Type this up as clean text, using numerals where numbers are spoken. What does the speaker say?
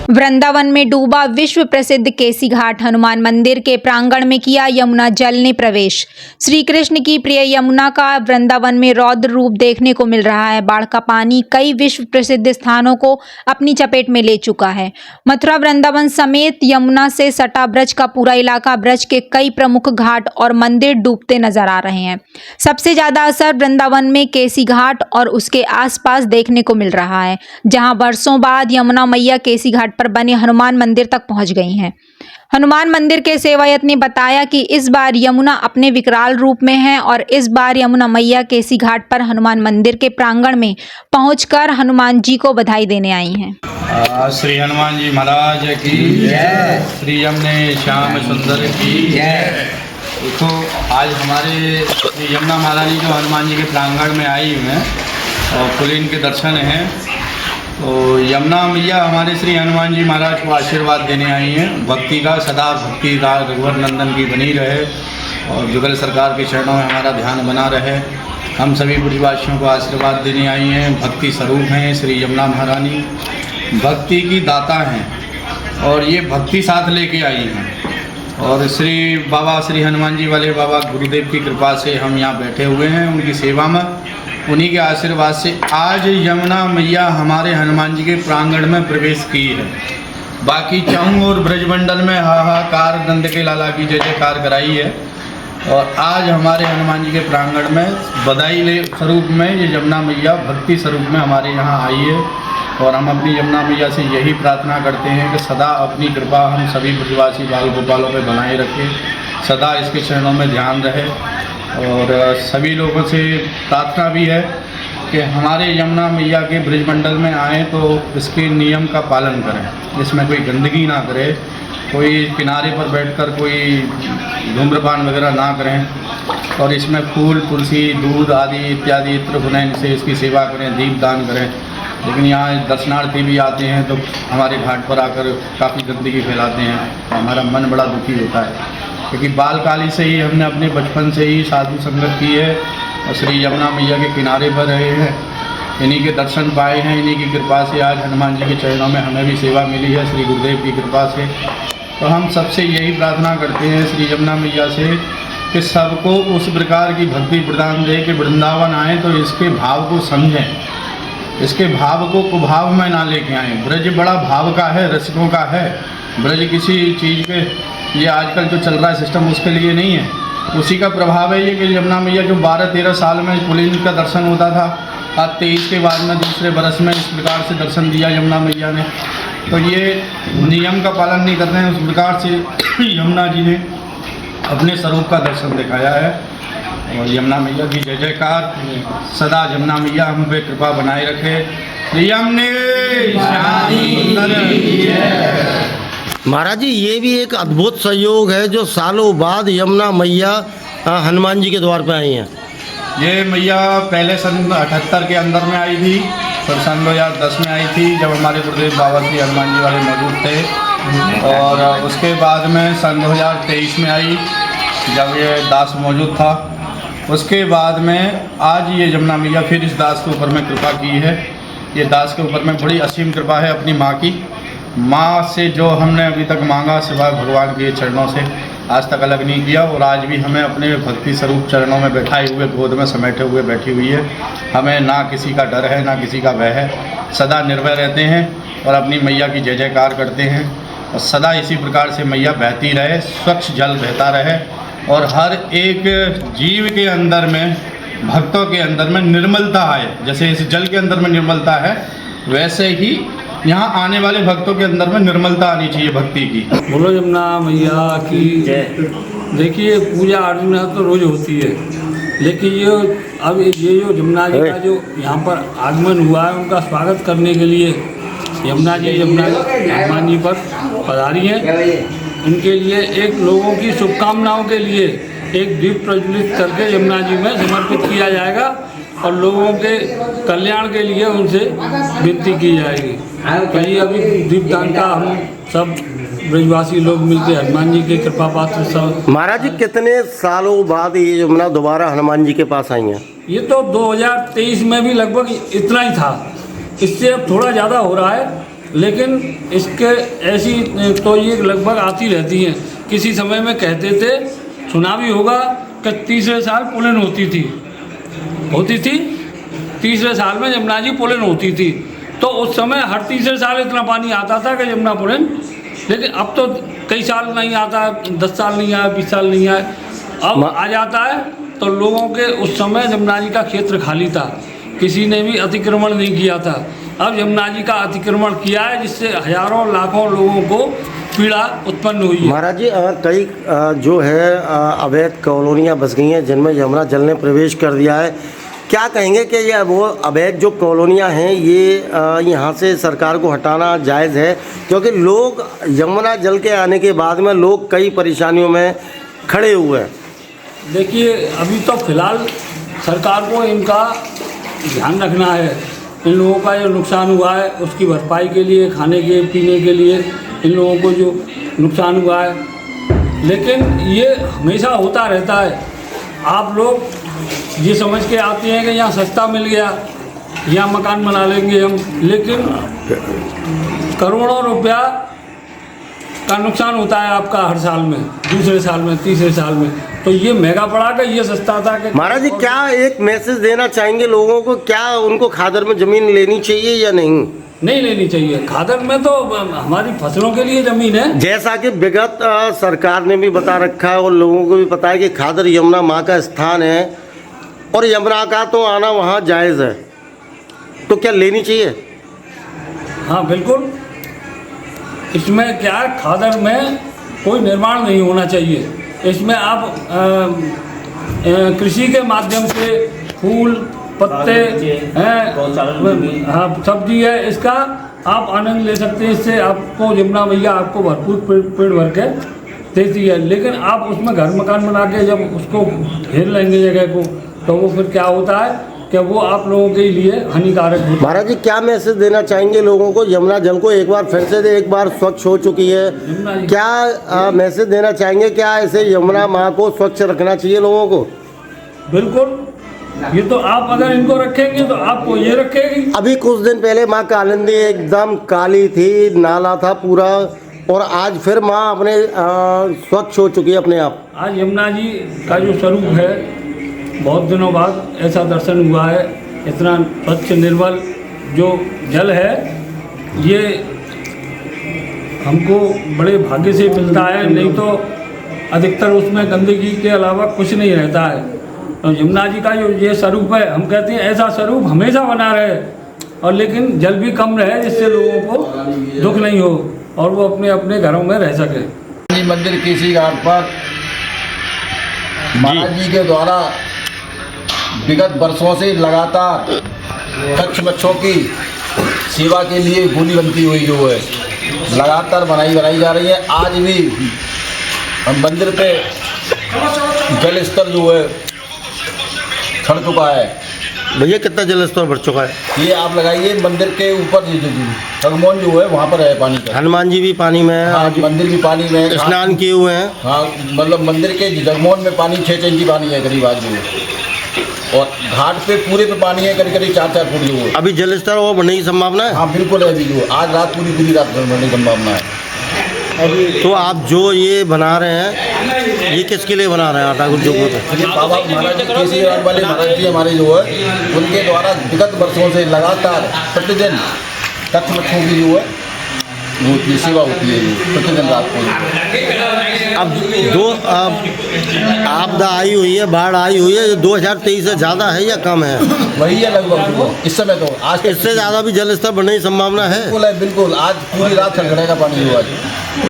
वृंदावन में डूबा विश्व प्रसिद्ध केसी घाट। हनुमान मंदिर के प्रांगण में किया यमुना जल ने प्रवेश। श्री कृष्ण की प्रिय यमुना का वृंदावन में रौद्र रूप देखने को मिल रहा है। बाढ़ का पानी कई विश्व प्रसिद्ध स्थानों को अपनी चपेट में ले चुका है। मथुरा वृंदावन समेत यमुना से सटा ब्रज का पूरा इलाका, ब्रज के कई प्रमुख घाट और मंदिर डूबते नजर आ रहे हैं। सबसे ज्यादा असर वृंदावन में केसी घाट और उसके आसपास देखने को मिल रहा है, जहां वर्षों बाद यमुना मैया केसी घाट पर बने हनुमान मंदिर तक पहुंच गई हैं। हनुमान मंदिर के सेवायत ने बताया कि इस बार यमुना अपने विकराल रूप में है और इस बार यमुना मैया केसी घाट पर हनुमान मंदिर के प्रांगण में पहुंचकर हनुमान जी को बधाई देने आई हैं। श्री हनुमान जी महाराज की जय, श्री यमुने श्याम सुंदर की जय। तो आज हमारे श्री यमुना महारानी जो हनुमान जी के प्रांगण में आई हुई हैं और पुलिन के दर्शन हैं। तो यमुना मैया हमारे श्री हनुमान जी महाराज को आशीर्वाद देने आई हैं। भक्ति का सदा भक्ति का रघुवर नंदन की बनी रहे और जुगल सरकार के चरणों में हमारा ध्यान बना रहे। हम सभी ब्रजवासियों को आशीर्वाद देने आई हैं। भक्ति स्वरूप हैं श्री यमुना महारानी, भक्ति की दाता हैं और ये भक्ति साथ लेके आई हैं। और श्री हनुमान जी वाले बाबा गुरुदेव की कृपा से हम यहाँ बैठे हुए हैं उनकी सेवा में। उन्हीं के आशीर्वाद से आज यमुना मैया हमारे हनुमान जी के प्रांगण में प्रवेश की है। बाकी चाहूँ और ब्रजमंडल में हाहाकार नंद के लाला की जय जयकार कराई है। और आज हमारे हनुमान जी के प्रांगण में बधाई स्वरूप में ये यमुना मैया भक्ति स्वरूप में हमारे यहाँ आई है। और हम अपनी यमुना मैया से यही प्रार्थना करते हैं कि सदा अपनी कृपा हम सभी ब्रजवासी बाल गोपालों पर बनाए रखें, सदा इसके चरणों में ध्यान रहे। और सभी लोगों से प्रार्थना भी है कि हमारे यमुना मैया के ब्रजमंडल में आए तो इसके नियम का पालन करें, इसमें कोई गंदगी ना करें, कोई किनारे पर बैठकर कोई धूम्रपान वगैरह ना करें और इसमें फूल तुलसी दूध आदि इत्यादि इत्र हुनैन से इसकी सेवा करें, दीप दान करें। लेकिन यहाँ दर्शनार्थी भी आते हैं तो हमारे घाट पर आकर काफ़ी गंदगी फैलाते हैं, हमारा मन बड़ा दुखी होता है। क्योंकि बालकाली से ही हमने अपने बचपन से ही साधु संगत की है और श्री यमुना मैया के किनारे पर रहे हैं, इन्हीं के दर्शन पाए हैं। इन्हीं की कृपा से आज हनुमान जी के चरणों में हमें भी सेवा मिली है श्री गुरुदेव की कृपा से। तो हम सबसे यही प्रार्थना करते हैं श्री यमुना मैया से कि सबको उस प्रकार की भक्ति प्रदान दे कि वृंदावन आए तो इसके भाव को समझें, इसके भाव को कुभाव में ना लेके आएँ। ब्रज बड़ा भाव का है, रसिकों का है। ब्रज किसी चीज़ के ये आजकल जो चल रहा है सिस्टम उसके लिए नहीं है, उसी का प्रभाव है ये कि यमुना मैया जो 12-13 साल में पुलिन का दर्शन होता था, आज 23 के बाद में दूसरे बरस में इस प्रकार से दर्शन दिया यमुना मैया ने। तो ये नियम का पालन नहीं करते हैं, उस प्रकार से यमुना जी ने अपने स्वरूप का दर्शन दिखाया है। और यमुना मैया की जय जयकार, सदा यमुना मैया हम पे कृपा बनाए रखे। यमुने महाराज जी, ये भी एक अद्भुत संयोग है जो सालों बाद यमुना मैया हनुमान जी के द्वार पे आई हैं। ये मैया पहले सन 78 के अंदर में आई थी, फिर सन 2010 में आई थी जब हमारे गुरुदेव बाबा श्री हनुमान जी वाले मौजूद थे। और उसके बाद में सन 2023 में आई जब ये दास मौजूद था। उसके बाद में आज ये यमुना मैया फिर इस दास के ऊपर में कृपा की है। ये दास के ऊपर में बड़ी असीम कृपा है अपनी माँ की। माँ से जो हमने अभी तक मांगा सिवाय भगवान के चरणों से आज तक अलग नहीं किया। और आज भी हमें अपने भक्ति स्वरूप चरणों में बैठाए हुए गोद में समेटे हुए बैठी हुई है। हमें ना किसी का डर है ना किसी का भय है, सदा निर्भय रहते हैं और अपनी मैया की जय जयकार करते हैं। और सदा इसी प्रकार से मैया बहती रहे, स्वच्छ जल बहता रहे और हर एक जीव के अंदर में, भक्तों के अंदर में निर्मलता आए। जैसे इस जल के अंदर में निर्मलता है, वैसे ही यहाँ आने वाले भक्तों के अंदर में निर्मलता आनी चाहिए भक्ति की। बोलो यमुना मैया की जय। देखिए, पूजा अर्चना तो रोज होती है, लेकिन ये जो यमुना जी का जो यहाँ पर आगमन हुआ है, उनका स्वागत करने के लिए यमुना जी हनुमान जी पर पधारी हैं। उनके लिए एक लोगों की शुभकामनाओं के लिए एक दीप प्रज्वलित करके यमुना जी में समर्पित किया जाएगा और लोगों के कल्याण के लिए उनसे विनती की जाएगी। कहीं अभी दीपदान का हम सब ब्रजवासी लोग मिलकर हनुमान जी के कृपा पात्र सब। महाराज जी, कितने सालों बाद ये यमुना दोबारा हनुमान जी के पास आई हैं? ये तो 2023 में भी लगभग इतना ही था, इससे अब थोड़ा ज़्यादा हो रहा है। लेकिन इसके ऐसी तो ये लगभग आती रहती हैं। किसी समय में कहते थे, सुना भी होगा कि तीसरे साल पुलिन होती थी तीसरे साल में यमुना जी पुलिन होती थी। तो उस समय हर तीसरे साल इतना पानी आता था कि यमुना पुलिन, लेकिन अब तो कई साल नहीं आता, 10 साल नहीं आया, 20 साल नहीं आया, अब आ जाता है। तो लोगों के उस समय यमुना जी का क्षेत्र खाली था, किसी ने भी अतिक्रमण नहीं किया था। अब यमुना जी का अतिक्रमण किया है, जिससे हजारों लाखों लोगों को पीड़ा उत्पन्न हुई है। महाराज जी कई जो है अवैध कॉलोनियाँ बस गई हैं जिनमें यमुना जल ने प्रवेश कर दिया है। क्या कहेंगे कि ये वो अवैध जो कॉलोनियाँ हैं ये यहाँ से सरकार को हटाना जायज़ है? क्योंकि लोग यमुना जल के आने के बाद में लोग कई परेशानियों में खड़े हुए हैं। देखिए, अभी तो फिलहाल सरकार को इनका ध्यान रखना है। इन लोगों का जो नुकसान हुआ है उसकी भरपाई के लिए, खाने के पीने के लिए इन लोगों को जो नुकसान हुआ है, लेकिन ये हमेशा होता रहता है। आप लोग ये समझ के आते हैं कि यहाँ सस्ता मिल गया, यहाँ मकान बना लेंगे हम, लेकिन करोड़ों रुपया का नुकसान होता है आपका हर साल में, दूसरे साल में, तीसरे साल में। तो ये महंगा पड़ा कि ये सस्ता था कि। महाराज जी क्या एक मैसेज देना चाहेंगे लोगों को? क्या उनको खादर में ज़मीन लेनी चाहिए या नहीं? नहीं लेनी चाहिए। खादर में तो हमारी फसलों के लिए ज़मीन है। जैसा कि विगत सरकार ने भी बता रखा है और लोगों को भी पता है कि खादर यमुना माँ का स्थान है और यमुना का तो आना वहाँ जायज़ है, तो क्या लेनी चाहिए? हाँ बिल्कुल। इसमें क्या है, खादर में कोई निर्माण नहीं होना चाहिए। इसमें आप कृषि के माध्यम से फूल पत्ते हैं, हाँ सब्जी है, इसका आप आनंद ले सकते हैं। इससे आपको यमुना मैया आपको भरपूर पेड़ भर के देती है। लेकिन आप उसमें घर मकान बना के जब उसको घेर लेंगे जगह को, तो वो फिर क्या होता है कि वो आप लोगों के लिए हानिकारक होता है। महाराज जी क्या मैसेज देना चाहेंगे लोगों को? यमुना जल को एक बार फिर से एक बार स्वच्छ हो चुकी है, क्या मैसेज देना चाहेंगे? क्या ऐसे यमुना माँ को स्वच्छ रखना चाहिए लोगों को? बिल्कुल। ये तो आप अगर इनको रखेंगे तो आपको ये रखेगी। अभी कुछ दिन पहले माँ कालिंदी एकदम काली थी, नाला था पूरा, और आज फिर माँ अपने स्वच्छ हो चुकी है अपने आप। आज यमुना जी का जो स्वरूप है, बहुत दिनों बाद ऐसा दर्शन हुआ है। इतना स्वच्छ निर्मल जो जल है, ये हमको बड़े भाग्य से मिलता है। नहीं तो अधिकतर उसमें गंदगी के अलावा कुछ नहीं रहता है। तो यमुना जी का जो ये स्वरूप है, हम कहते हैं ऐसा स्वरूप हमेशा बना रहे, और लेकिन जल भी कम रहे, जिससे लोगों को दुख नहीं हो और वो अपने अपने घरों में रह सके। मंदिर केसी घाट पर महाराज जी के द्वारा विगत वर्षों से लगातार कच्छ मच्छों की सेवा के लिए गोली बनती हुई जो है लगातार बनाई जा रही है। आज भी हम मंदिर पे जल स्तर जो है चढ़ चुका है। भैया कितना जल स्तर बढ़ चुका है? ये आप लगाइए मंदिर के ऊपर जगमोहन जो है वहाँ पर है पानी का। हनुमान जी भी पानी में है, हाँ, आज मंदिर भी पानी में है, स्नान किए हुए हैं। हाँ, मतलब मंदिर के जगमोहन में पानी 6 इंची पानी है करीब आज जो है, और घाट पे पूरे पे पानी है करीब 4 फुट जो है। अभी जल स्तर और बढ़ने की संभावना है? हाँ बिल्कुल है। अभी जो आज रात पूरी रात बढ़ने की संभावना है। तो आप जो ये बना रहे हैं, ये किसके लिए बना रहे हैं? ठाकुर जो ये बाबा महाराज केसी घाट वाले महाराज जी हमारे जो है, उनके द्वारा विगत वर्षों से लगातार प्रतिदिन कच्छ मच्छों की जो है वो की सेवा होती है प्रतिदिन रात को। अब दो आपदा आई हुई है, बाढ़ आई हुई है, 2023 से ज़्यादा है या कम है? वही है लगभग इस समय। तो आज इससे ज़्यादा भी जल स्तर बढ़ने की संभावना है? बिल्कुल है, बिल्कुल। आज पूरी रात खड़खड़ेगा पानी हुआ है।